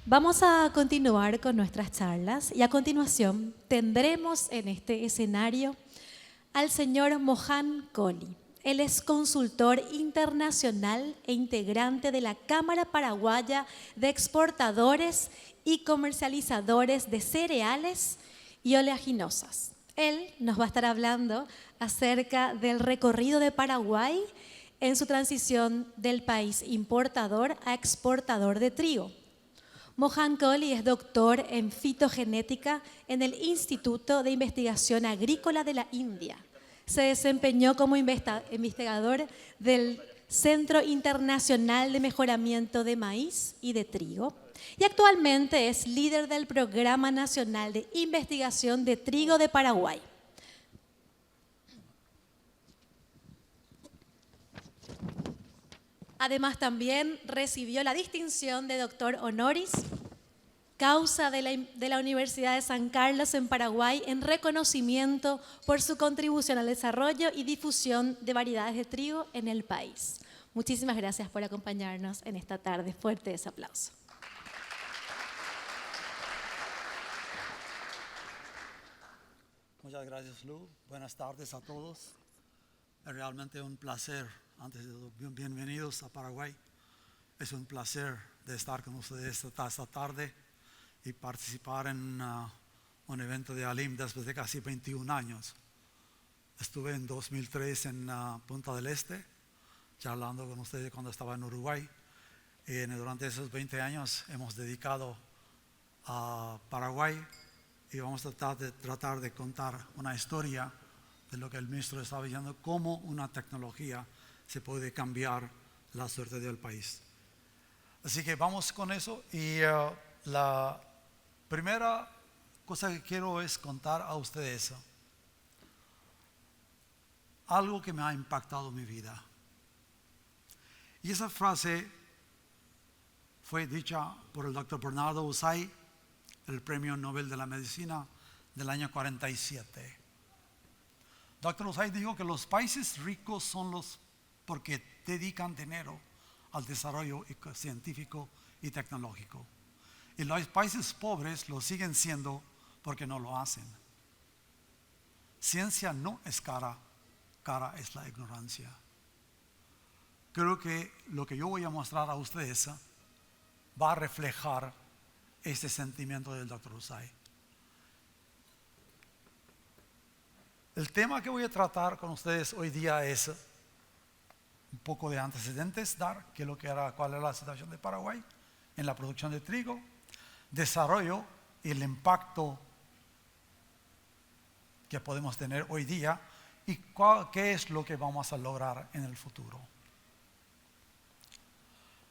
Vamos a continuar con nuestras charlas y a continuación tendremos en este escenario al señor Mohan Kohli. Él es consultor internacional e integrante de la Cámara Paraguaya de Exportadores y Comercializadores de Cereales y Oleaginosas. Él nos va a estar hablando acerca del recorrido de Paraguay en su transición del país importador a exportador de trigo. Mohan Kohli es doctor en fitogenética en el Instituto de Investigación Agrícola de la India. Se desempeñó como investigador del Centro Internacional de Mejoramiento de Maíz y de Trigo y actualmente es líder del Programa Nacional de Investigación de Trigo de Paraguay. Además, también recibió la distinción de doctor honoris causa de la Universidad de San Carlos en Paraguay en reconocimiento por su contribución al desarrollo y difusión de variedades de trigo en el país. Muchísimas gracias por acompañarnos en esta tarde. Fuerte ese aplauso. Muchas gracias, Lu. Buenas tardes a todos. Es realmente un placer. Antes de todo, bienvenidos a Paraguay. Es un placer de estar con ustedes esta tarde y participar en un evento de ALIM después de casi 21 años. Estuve en 2003 en Punta del Este, charlando con ustedes cuando estaba en Uruguay. Y durante esos 20 años hemos dedicado a Paraguay y vamos a tratar de contar una historia de lo que el ministro estaba diciendo, cómo una tecnología se puede cambiar la suerte del país. Así que vamos con eso y la primera cosa que quiero es contar a ustedes algo que me ha impactado mi vida. Y esa frase fue dicha por el doctor Bernardo Uzay, el Premio Nobel de la Medicina del año 47. Dr. Uzay dijo que los países ricos son los porque dedican dinero al desarrollo científico y tecnológico. Y los países pobres lo siguen siendo porque no lo hacen. Ciencia no es cara, cara es la ignorancia. Creo que lo que yo voy a mostrar a ustedes va a reflejar este sentimiento del Dr. Uzay. El tema que voy a tratar con ustedes hoy día es un poco de antecedentes, cuál era la situación de Paraguay en la producción de trigo, desarrollo y el impacto que podemos tener hoy día y qué es lo que vamos a lograr en el futuro.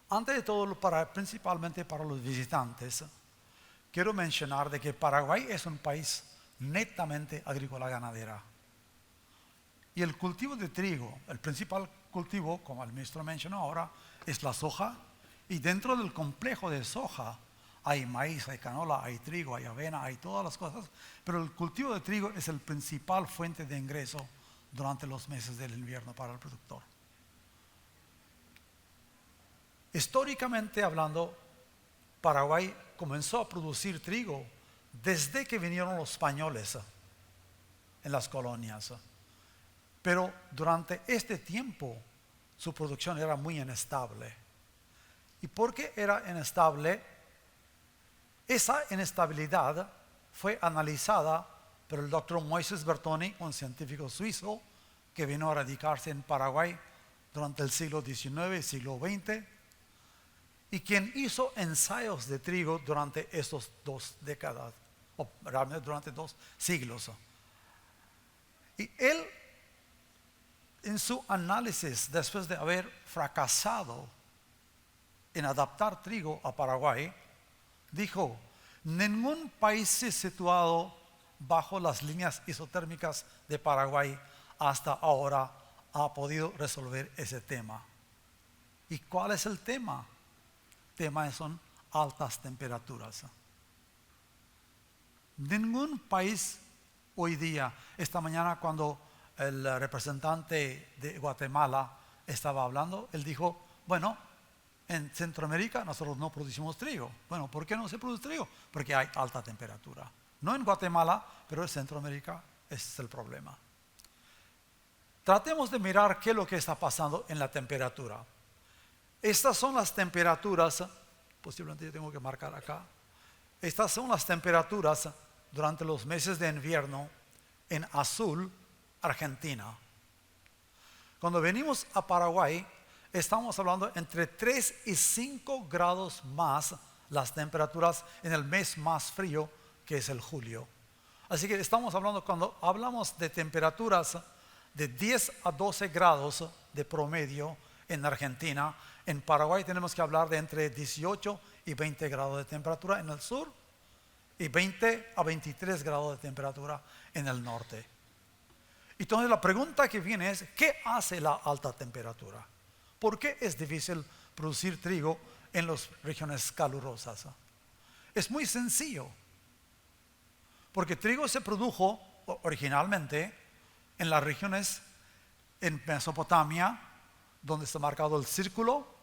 Antes de todo, principalmente para los visitantes, quiero mencionar de que Paraguay es un país netamente agrícola ganadera. Y el cultivo de trigo, el principal cultivo, como el ministro mencionó ahora, es la soja. Y dentro del complejo de soja hay maíz, hay canola, hay trigo, hay avena, hay todas las cosas. Pero el cultivo de trigo es el principal fuente de ingreso durante los meses del invierno para el productor. Históricamente hablando, Paraguay comenzó a producir trigo desde que vinieron los españoles en las colonias. Pero durante este tiempo su producción era muy inestable. ¿Y por qué era inestable? Esa inestabilidad fue analizada por el doctor Moises Bertoni, un científico suizo que vino a radicarse en Paraguay durante el siglo XIX y siglo XX, y quien hizo ensayos de trigo durante esas 2 décadas, o realmente durante 2 siglos. Y él, en su análisis, después de haber fracasado en adaptar trigo a Paraguay, dijo: ningún país situado bajo las líneas isotérmicas de Paraguay hasta ahora ha podido resolver ese tema. ¿Y cuál es el tema? El tema son altas temperaturas. Ningún país hoy día, esta mañana cuando el representante de Guatemala estaba hablando, él dijo, bueno, en Centroamérica nosotros no producimos trigo. Bueno, ¿por qué no se produce trigo? Porque hay alta temperatura. No en Guatemala, pero en Centroamérica ese es el problema. Tratemos de mirar qué es lo que está pasando en la temperatura. Estas son las temperaturas, posiblemente yo tengo que marcar acá. Estas son las temperaturas durante los meses de invierno en azul, Argentina. Cuando venimos a Paraguay, estamos hablando entre 3 y 5 grados más las temperaturas en el mes más frío, que es el julio. Así que estamos hablando, cuando hablamos de temperaturas de 10 a 12 grados de promedio en Argentina, en Paraguay tenemos que hablar de entre 18 y 20 grados de temperatura en el sur y 20 a 23 grados de temperatura en el norte. Entonces la pregunta que viene es, ¿qué hace la alta temperatura? ¿Por qué es difícil producir trigo en las regiones calurosas? Es muy sencillo, porque trigo se produjo originalmente en las regiones en Mesopotamia, donde está marcado el círculo,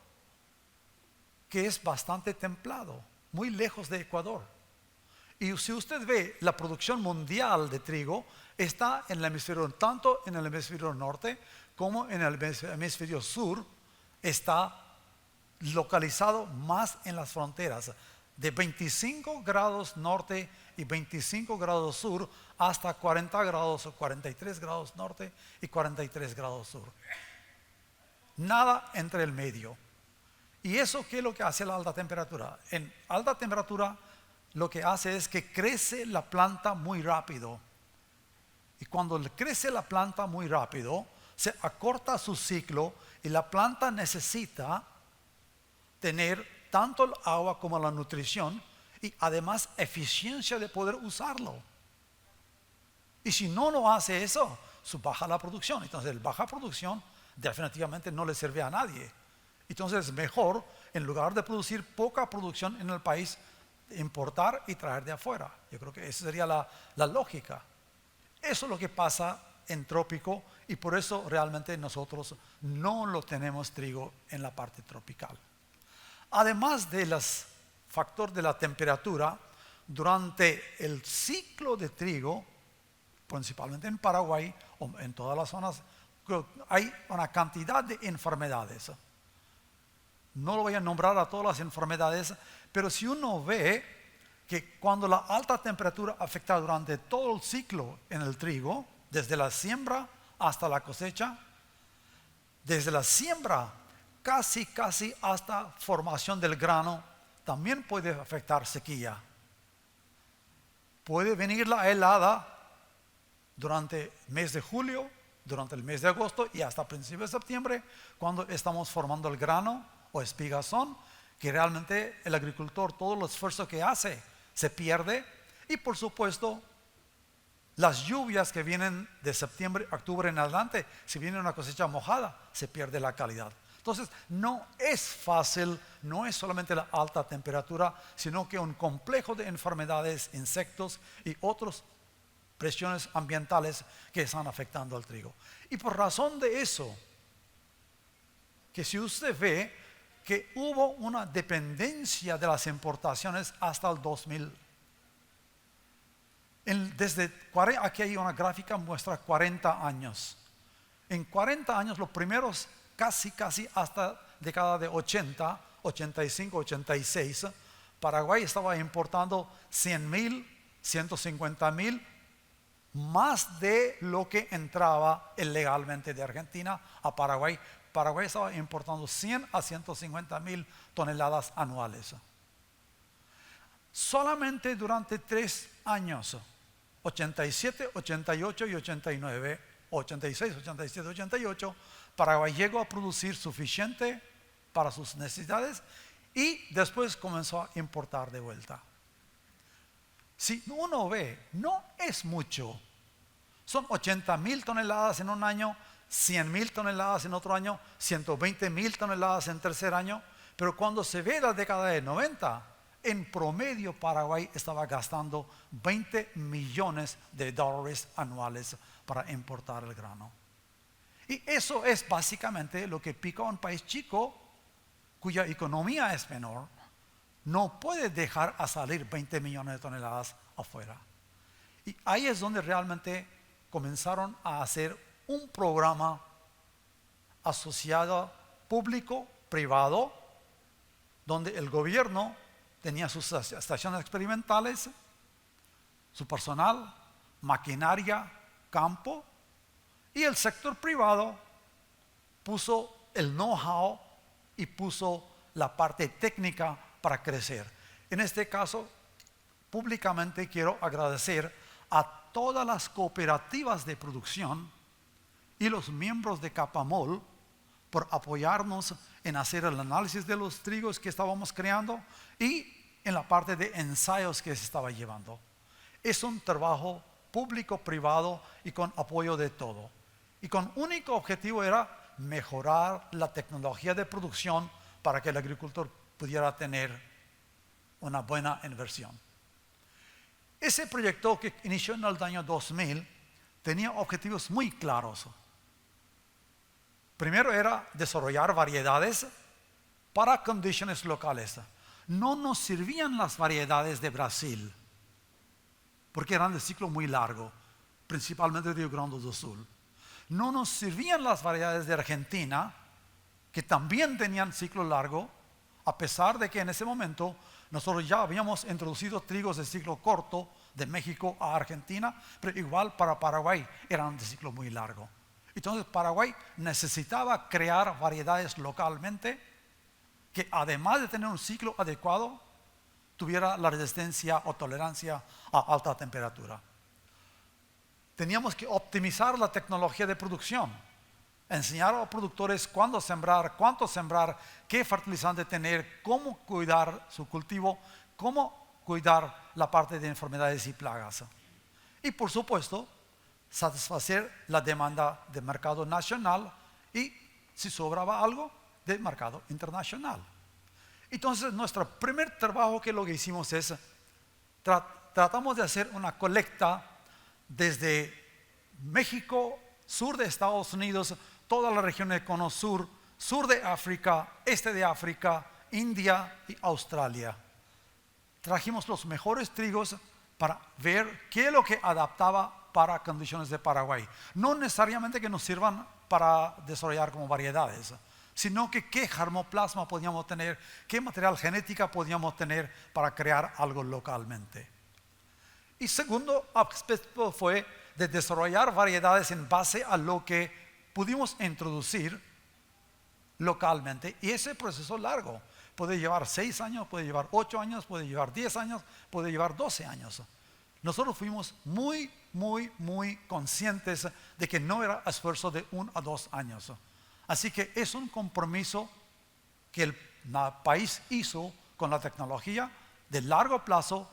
que es bastante templado, muy lejos de Ecuador. Y si usted ve la producción mundial de trigo, está en el hemisferio, tanto en el hemisferio norte como en el hemisferio sur, está localizado más en las fronteras, de 25 grados norte y 25 grados sur hasta 40 grados o 43 grados norte y 43 grados sur. Nada entre el medio. ¿Y eso qué es lo que hace la alta temperatura? En alta temperatura lo que hace es que crece la planta muy rápido. Y cuando crece la planta muy rápido, se acorta su ciclo y la planta necesita tener tanto el agua como la nutrición y además eficiencia de poder usarlo. Y si no lo hace eso, baja la producción. Entonces, baja producción definitivamente no le sirve a nadie. Entonces, es mejor, en lugar de producir poca producción en el país, importar y traer de afuera. Yo creo que esa sería la lógica. Eso es lo que pasa en trópico y por eso realmente nosotros no lo tenemos trigo en la parte tropical. Además de los factores de la temperatura, durante el ciclo de trigo, principalmente en Paraguay o en todas las zonas, hay una cantidad de enfermedades. No lo voy a nombrar a todas las enfermedades, pero si uno ve que cuando la alta temperatura afecta durante todo el ciclo en el trigo, desde la siembra hasta la cosecha, desde la siembra casi hasta formación del grano, también puede afectar sequía. Puede venir la helada durante el mes de julio, durante el mes de agosto y hasta principios de septiembre, cuando estamos formando el grano o espigazón, que realmente el agricultor, todo el esfuerzo que hace, se pierde. Y por supuesto, las lluvias que vienen de septiembre, octubre en adelante, si viene una cosecha mojada, se pierde la calidad. Entonces, no es fácil, no es solamente la alta temperatura, sino que un complejo de enfermedades, insectos y otras presiones ambientales que están afectando al trigo. Y por razón de eso, que si usted ve que hubo una dependencia de las importaciones hasta el 2000. Aquí hay una gráfica que muestra 40 años. En 40 años, los primeros casi hasta década de 80, 85, 86, Paraguay estaba importando 100,000, 150,000, más de lo que entraba ilegalmente de Argentina a Paraguay. Paraguay estaba importando 100 a 150,000 toneladas anuales. Solamente durante 3 años, 87, 88 y 89, 86, 87, 88, Paraguay llegó a producir suficiente para sus necesidades y después comenzó a importar de vuelta. Si uno ve, no es mucho. Son 80,000 toneladas en un año, 100,000 toneladas en otro año, 120,000 toneladas en tercer año. Pero cuando se ve la década de 90, en promedio Paraguay estaba gastando 20 millones de dólares anuales para importar el grano. Y eso es básicamente lo que pica a un país chico cuya economía es menor, no puede dejar a salir 20 millones de toneladas afuera. Y ahí es donde realmente comenzaron a hacer un programa asociado público-privado, donde el gobierno tenía sus estaciones experimentales, su personal, maquinaria, campo, y el sector privado puso el know-how y puso la parte técnica para crecer. En este caso, públicamente quiero agradecer a todas las cooperativas de producción y los miembros de Capamol por apoyarnos en hacer el análisis de los trigos que estábamos creando y en la parte de ensayos que se estaba llevando. Es un trabajo público-privado y con apoyo de todo. Y con único objetivo era mejorar la tecnología de producción para que el agricultor pudiera tener una buena inversión. Ese proyecto que inició en el año 2000 tenía objetivos muy claros. Primero era desarrollar variedades para condiciones locales. No nos servían las variedades de Brasil, porque eran de ciclo muy largo, principalmente de Rio Grande do Sul. No nos servían las variedades de Argentina, que también tenían ciclo largo, a pesar de que en ese momento nosotros ya habíamos introducido trigos de ciclo corto de México a Argentina, pero igual para Paraguay eran de ciclo muy largo. Entonces Paraguay necesitaba crear variedades localmente que, además de tener un ciclo adecuado, tuviera la resistencia o tolerancia a alta temperatura. Teníamos que optimizar la tecnología de producción, enseñar a los productores cuándo sembrar, cuánto sembrar, qué fertilizante tener, cómo cuidar su cultivo, cómo cuidar la parte de enfermedades y plagas. Y por supuesto, satisfacer la demanda de mercado nacional y, si sobraba algo, de mercado internacional. Entonces, nuestro primer trabajo que lo que hicimos es tratamos de hacer una colecta desde México, sur de Estados Unidos, toda la región del Cono Sur, sur de África, este de África, India y Australia. Trajimos los mejores trigos para ver qué es lo que adaptaba para condiciones de Paraguay. No necesariamente que nos sirvan para desarrollar como variedades, sino que qué germoplasma podíamos tener, qué material genética podíamos tener para crear algo localmente. Y segundo aspecto fue de desarrollar variedades en base a lo que pudimos introducir localmente, y ese proceso largo puede llevar 6 años, puede llevar 8 años, puede llevar 10 años, puede llevar 12 años. Nosotros fuimos muy conscientes de que no era esfuerzo de 1 a 2 años. Así que es un compromiso que el país hizo con la tecnología de largo plazo.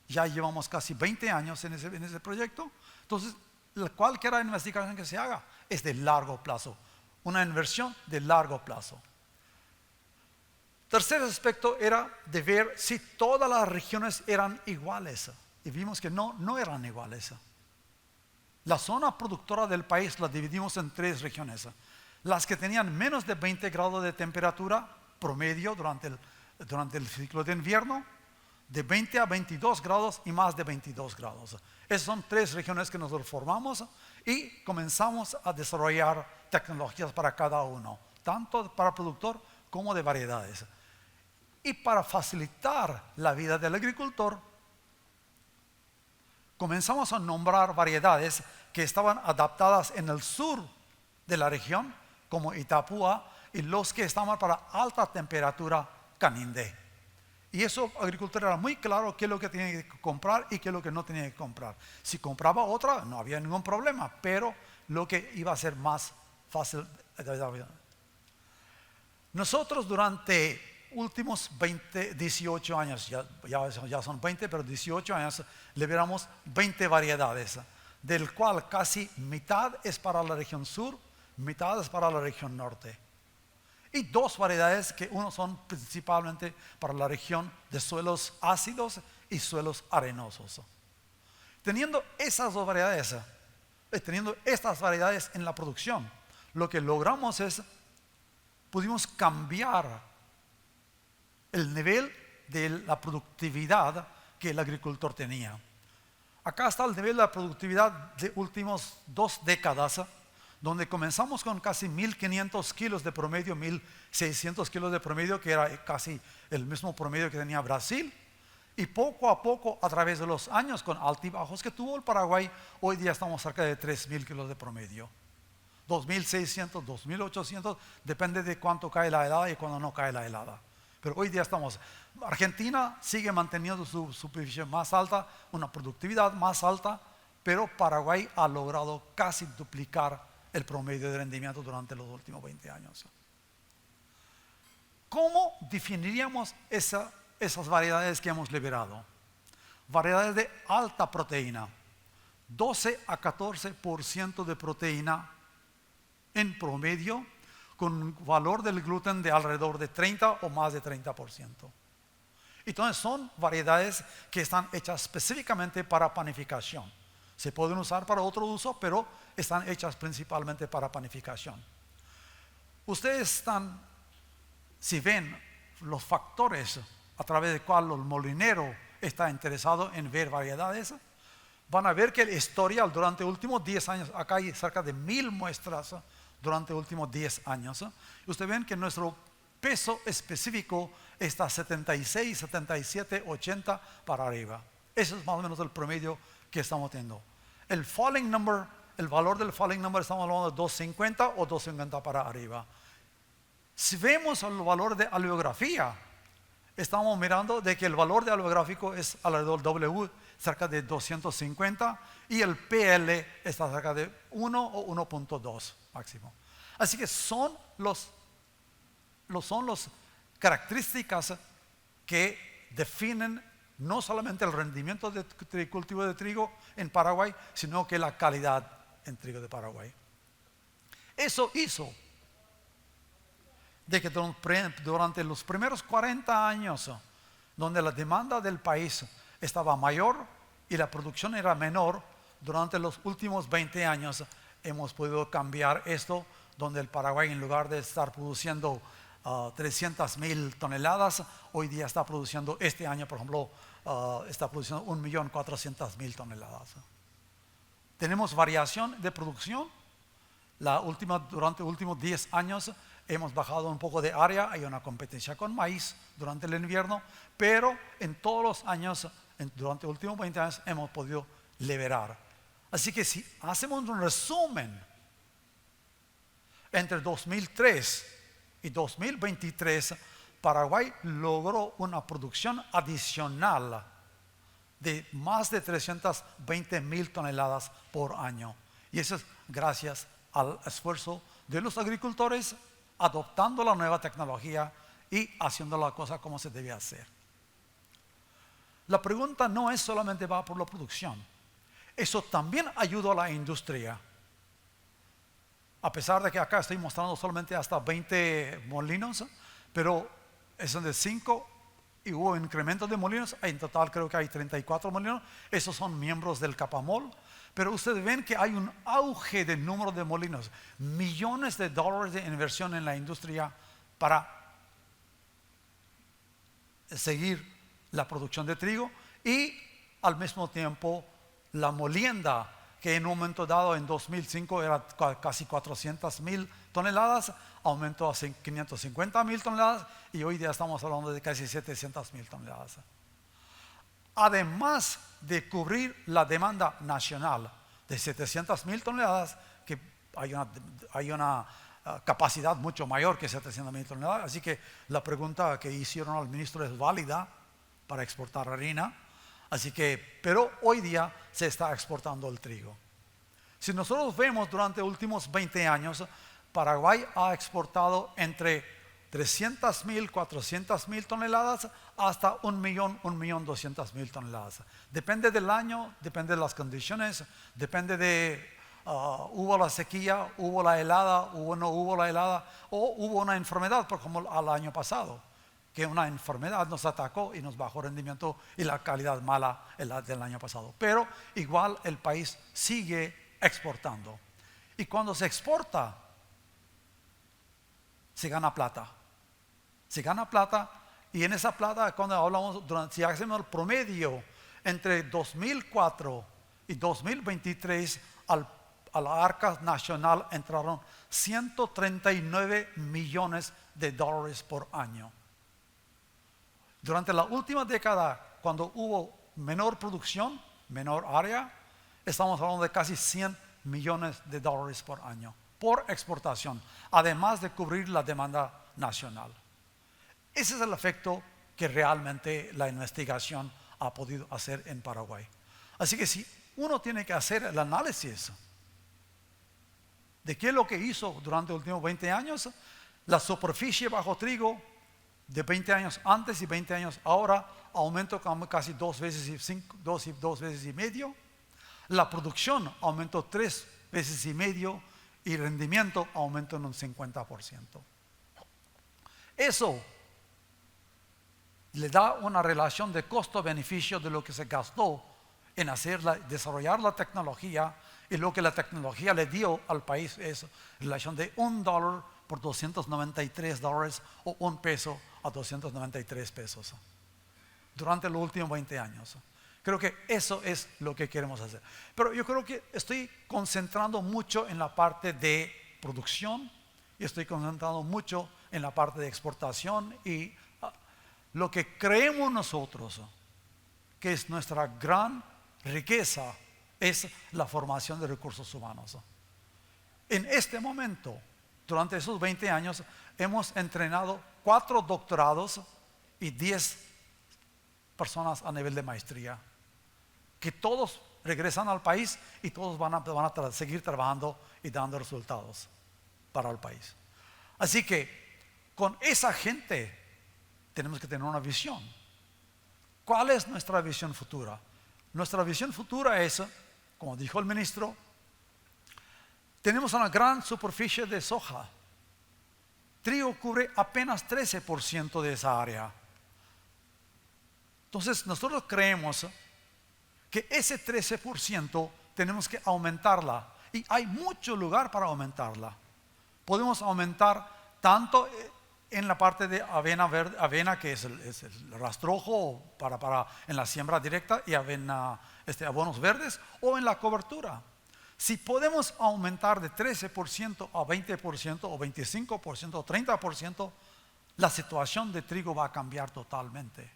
Ya llevamos casi 20 años en ese proyecto. Entonces, cualquier investigación que se haga es de largo plazo, una inversión de largo plazo. Tercer aspecto era de ver si todas las regiones eran iguales. Y vimos que no eran iguales. La zona productora del país la dividimos en 3 regiones. Las que tenían menos de 20 grados de temperatura promedio durante el ciclo de invierno, de 20 a 22 grados y más de 22 grados. Esas son 3 regiones que nosotros formamos y comenzamos a desarrollar tecnologías para cada uno, tanto para productor como de variedades. Y para facilitar la vida del agricultor, comenzamos a nombrar variedades que estaban adaptadas en el sur de la región, como Itapúa, y los que estaban para alta temperatura, Canindé. Y eso, el agricultor era muy claro qué es lo que tenía que comprar y qué es lo que no tenía que comprar. Si compraba otra, no había ningún problema, pero lo que iba a ser más fácil. Nosotros durante últimos 18 años, ya son 20, pero 18 años, liberamos 20 variedades, del cual casi mitad es para la región sur, mitad es para la región norte. Y 2 variedades que uno son principalmente para la región de suelos ácidos y suelos arenosos. Teniendo esas 2 variedades, teniendo estas variedades en la producción, lo que logramos es, pudimos cambiar el nivel de la productividad que el agricultor tenía. Acá está el nivel de la productividad de últimos 2 décadas, donde comenzamos con casi 1.500 kilos de promedio, 1.600 kilos de promedio, que era casi el mismo promedio que tenía Brasil. Y poco a poco, a través de los años, con altibajos que tuvo el Paraguay, hoy día estamos cerca de 3.000 kilos de promedio. 2.600, 2.800, depende de cuánto cae la helada y cuándo no cae la helada. Pero hoy día Argentina sigue manteniendo su superficie más alta, una productividad más alta, pero Paraguay ha logrado casi duplicar el promedio de rendimiento durante los últimos 20 años. ¿Cómo definiríamos esas variedades que hemos liberado? Variedades de alta proteína, 12 a 14% de proteína en promedio, con un valor del gluten de alrededor de 30 o más de 30%. Entonces son variedades que están hechas específicamente para panificación. Se pueden usar para otro uso, pero están hechas principalmente para panificación. Ustedes si ven los factores a través de cual el molinero está interesado en ver variedades, van a ver que el historial durante los últimos 10 años, acá hay cerca de 1.000 muestras durante los últimos 10 años. Ustedes ven que nuestro peso específico está 76, 77, 80 para arriba. Eso es más o menos el promedio que estamos teniendo. El falling number, el valor del falling number, estamos hablando de 250 o 250 para arriba. Si vemos el valor de aleografía, estamos mirando de que el valor de aleográfico es alrededor W, cerca de 250, y el PL está cerca de 1 o 1.2 máximo. Así que son las características que definen no solamente el rendimiento de cultivo de trigo en Paraguay, sino que la calidad en trigo de Paraguay. Eso hizo de que durante los primeros 40 años, donde la demanda del país estaba mayor y la producción era menor, durante los últimos 20 años hemos podido cambiar esto, donde el Paraguay, en lugar de estar produciendo 300.000 toneladas, hoy día está produciendo, este año por ejemplo, está produciendo 1.400.000 toneladas. Tenemos variación de producción. Durante los últimos 10 años hemos bajado un poco de área, hay una competencia con maíz durante el invierno, pero en todos los años, durante los últimos 20 años, hemos podido liberar. Así que si hacemos un resumen, entre 2003 y 2023, Paraguay logró una producción adicional de más de 320.000 toneladas por año. Y eso es gracias al esfuerzo de los agricultores, adoptando la nueva tecnología y haciendo la cosa como se debe hacer. La pregunta no es solamente va por la producción. Eso también ayudó a la industria. A pesar de que acá estoy mostrando solamente hasta 20 molinos, pero son de 5 y hubo incremento de molinos. En total creo que hay 34 molinos. Esos son miembros del Capamol. Pero ustedes ven que hay un auge del número de molinos. Millones de dólares de inversión en la industria para seguir la producción de trigo, y al mismo tiempo la molienda, que en un momento dado en 2005 era casi 400.000 toneladas, aumentó a 550.000 toneladas y hoy día estamos hablando de casi 700.000 toneladas. Además de cubrir la demanda nacional de 700.000 toneladas, que hay una capacidad mucho mayor que 700.000 toneladas, así que la pregunta que hicieron al ministro es válida para exportar harina. Así que, pero hoy día se está exportando el trigo. Si nosotros vemos durante los últimos 20 años, Paraguay ha exportado entre 300.000, 400.000 toneladas hasta 1.200.000 toneladas. Depende del año, depende de las condiciones, depende de hubo la sequía, hubo la helada, no hubo la helada, o hubo una enfermedad, como al año pasado, que una enfermedad nos atacó y nos bajó el rendimiento y la calidad mala del año pasado. Pero igual el país sigue exportando. Y cuando se exporta, se gana plata. Se gana plata Y en esa plata, cuando hablamos, si hacemos el promedio entre 2004 y 2023, a la arca nacional entraron 139 millones de dólares por año. Durante la última década, cuando hubo menor producción, menor área, estamos hablando de casi 100 millones de dólares por año por exportación, además de cubrir la demanda nacional. Ese es el efecto que realmente la investigación ha podido hacer en Paraguay. Así que si uno tiene que hacer el análisis de qué es lo que hizo durante los últimos 20 años, la superficie bajo trigo de 20 años antes y 20 años ahora aumentó casi dos veces y medio. La producción aumentó 3 veces y medio y el rendimiento aumentó en un 50%. Eso le da una relación de costo-beneficio de lo que se gastó en desarrollar la tecnología, y lo que la tecnología le dio al país es relación de $1 por $293 o $1 a 293 pesos durante los últimos 20 años. Creo que eso es lo que queremos hacer. Pero yo creo que estoy concentrando mucho en la parte de producción y estoy concentrando mucho en la parte de exportación, y lo que creemos nosotros que es nuestra gran riqueza es la formación de recursos humanos. En este momento, durante esos 20 años, hemos entrenado 4 doctorados y 10 personas a nivel de maestría, que todos regresan al país y todos van a seguir trabajando y dando resultados para el país. Así que con esa gente tenemos que tener una visión. ¿Cuál es nuestra visión futura? Nuestra visión futura es, como dijo el ministro, tenemos una gran superficie de soja. Trigo cubre apenas 13% de esa área. Entonces nosotros creemos que ese 13% tenemos que aumentarla, y hay mucho lugar para aumentarla. Podemos aumentar tanto en la parte de avena, que es el rastrojo en la siembra directa, y abonos verdes, o en la cobertura. Si podemos aumentar de 13% a 20% o 25% o 30%, la situación de trigo va a cambiar totalmente.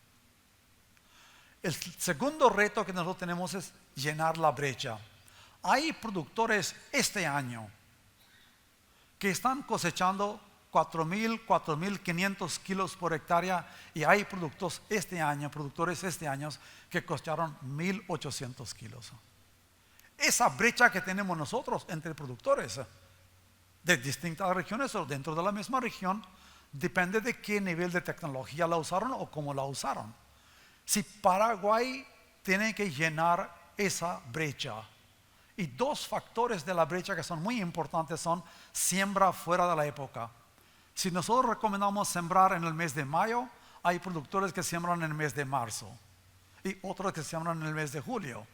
El segundo reto que nosotros tenemos es llenar la brecha. Hay productores este año que están cosechando 4.500 kilos por hectárea, y hay productores este año que cosecharon 1.800 kilos. Esa brecha que tenemos nosotros entre productores de distintas regiones o dentro de la misma región depende de qué nivel de tecnología la usaron o cómo la usaron. Si Paraguay tiene que llenar esa brecha, y 2 factores de la brecha que son muy importantes son siembra fuera de la época. Si nosotros recomendamos sembrar en el mes de mayo, hay productores que siembran en el mes de marzo y otros que siembran en el mes de julio.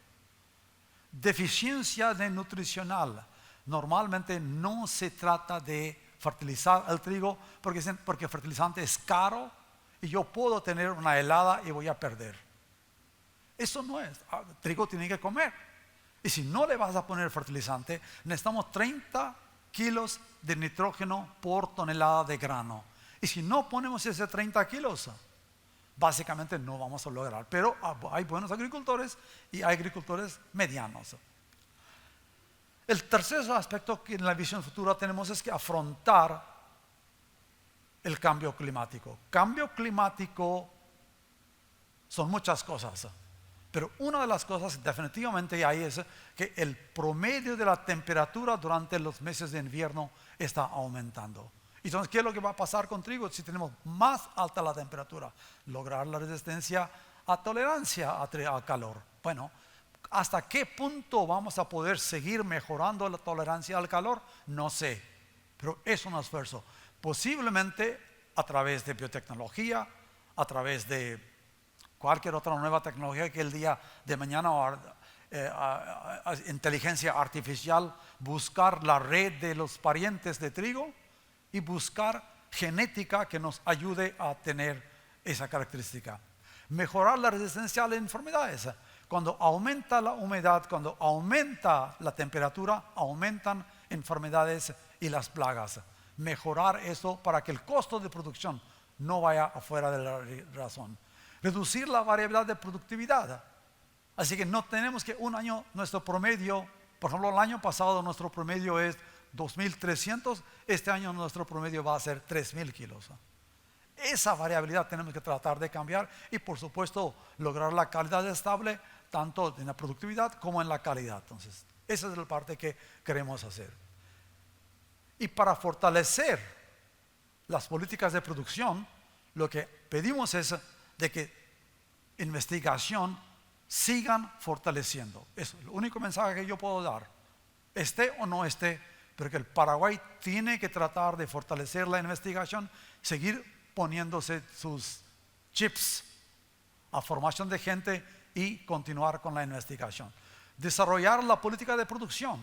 Deficiencia nutricional. Normalmente no se trata de fertilizar el trigo porque el fertilizante es caro y yo puedo tener una helada y voy a perder. Eso no es. El trigo tiene que comer. Y si no le vas a poner fertilizante, necesitamos 30 kilos de nitrógeno por tonelada de grano. Y si no ponemos ese 30 kilos, básicamente no vamos a lograr. Pero hay buenos agricultores y hay agricultores medianos. El tercer aspecto que en la visión futura tenemos es que afrontar el cambio climático. Cambio climático son muchas cosas, pero una de las cosas definitivamente hay es que el promedio de la temperatura durante los meses de invierno está aumentando. Entonces, ¿qué es lo que va a pasar con trigo si tenemos más alta la temperatura? Lograr la resistencia a tolerancia a calor. Bueno, ¿hasta qué punto vamos a poder seguir mejorando la tolerancia al calor? No sé, pero es un esfuerzo. Posiblemente a través de biotecnología, a través de cualquier otra nueva tecnología que el día de mañana, o inteligencia artificial, buscar la red de los parientes de trigo y buscar genética que nos ayude a tener esa característica. Mejorar la resistencia a las enfermedades. Cuando aumenta la humedad, cuando aumenta la temperatura, aumentan enfermedades y las plagas. Mejorar eso para que el costo de producción no vaya afuera de la razón. Reducir la variabilidad de productividad. Así que no tenemos que un año nuestro promedio, por ejemplo el año pasado nuestro promedio es 2.300, este año nuestro promedio va a ser 3.000 kilos. Esa variabilidad tenemos que tratar de cambiar y por supuesto lograr la calidad estable tanto en la productividad como en la calidad. Entonces, esa es la parte que queremos hacer. Y para fortalecer las políticas de producción, lo que pedimos es de que investigación sigan fortaleciendo. Eso es el único mensaje que yo puedo dar. Esté o no esté, pero que el Paraguay tiene que tratar de fortalecer la investigación, seguir poniéndose sus chips a formación de gente y continuar con la investigación. Desarrollar la política de producción.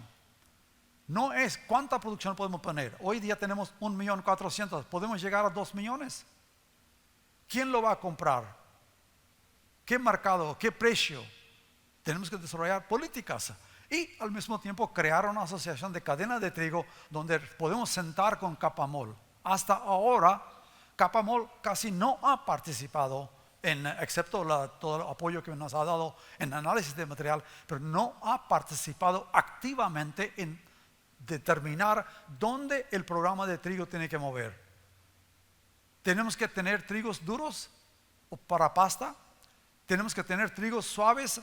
No es cuánta producción podemos poner. Hoy día tenemos 1.400.000. ¿Podemos llegar a 2 millones? ¿Quién lo va a comprar? ¿Qué mercado? ¿Qué precio? Tenemos que desarrollar políticas y al mismo tiempo crear una asociación de cadena de trigo donde podemos sentar con Capamol. Hasta ahora Capamol casi no ha participado excepto todo el apoyo que nos ha dado en análisis de material, pero no ha participado activamente en determinar dónde el programa de trigo tiene que mover. Tenemos que tener trigos duros para pasta, tenemos que tener trigos suaves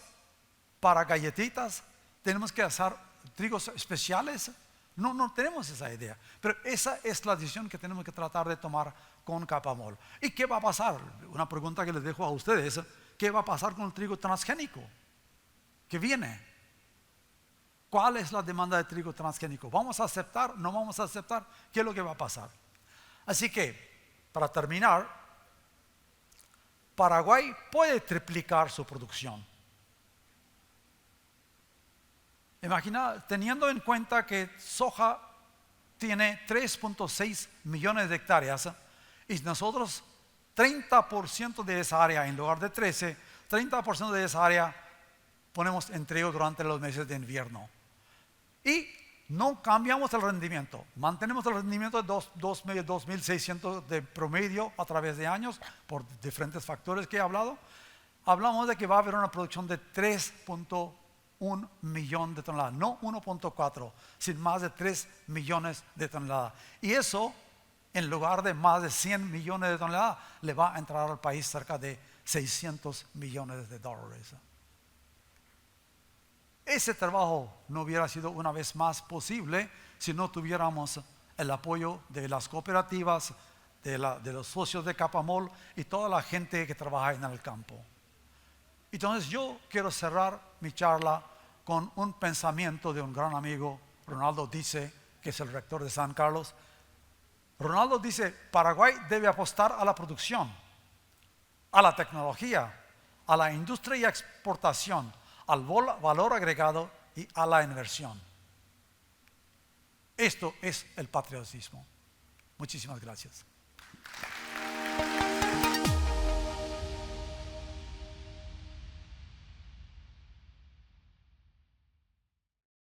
para galletitas, tenemos que hacer trigos especiales. No tenemos esa idea, pero esa es la decisión que tenemos que tratar de tomar con Capamol. ¿Y qué va a pasar? Una pregunta que les dejo a ustedes: ¿qué va a pasar con el trigo transgénico que viene? ¿Cuál es la demanda de trigo transgénico? ¿Vamos a aceptar? ¿No vamos a aceptar? ¿Qué es lo que va a pasar? Así que, para terminar, Paraguay puede triplicar su producción. Imagina, teniendo en cuenta que soja tiene 3.6 millones de hectáreas y nosotros 30% de esa área, en lugar de 13, 30% de esa área ponemos en trigo durante los meses de invierno. Y no cambiamos el rendimiento, mantenemos el rendimiento de 2.600 de promedio a través de años por diferentes factores que he hablado. Hablamos de que va a haber una producción de 3.1 millón de toneladas, no 1.4, sino más de 3 millones de toneladas. Y eso, en lugar de más de 100 millones de toneladas, le va a entrar al país cerca de 600 millones de dólares. Ese trabajo no hubiera sido una vez más posible si no tuviéramos el apoyo de las cooperativas, de los socios de Capamol y toda la gente que trabaja en el campo. Entonces yo quiero cerrar mi charla con un pensamiento de un gran amigo, Ronaldo Dice, que es el rector de San Carlos. Ronaldo dice: Paraguay debe apostar a la producción, a la tecnología, a la industria y exportación, al valor agregado y a la inversión. Esto es el patriotismo. Muchísimas gracias.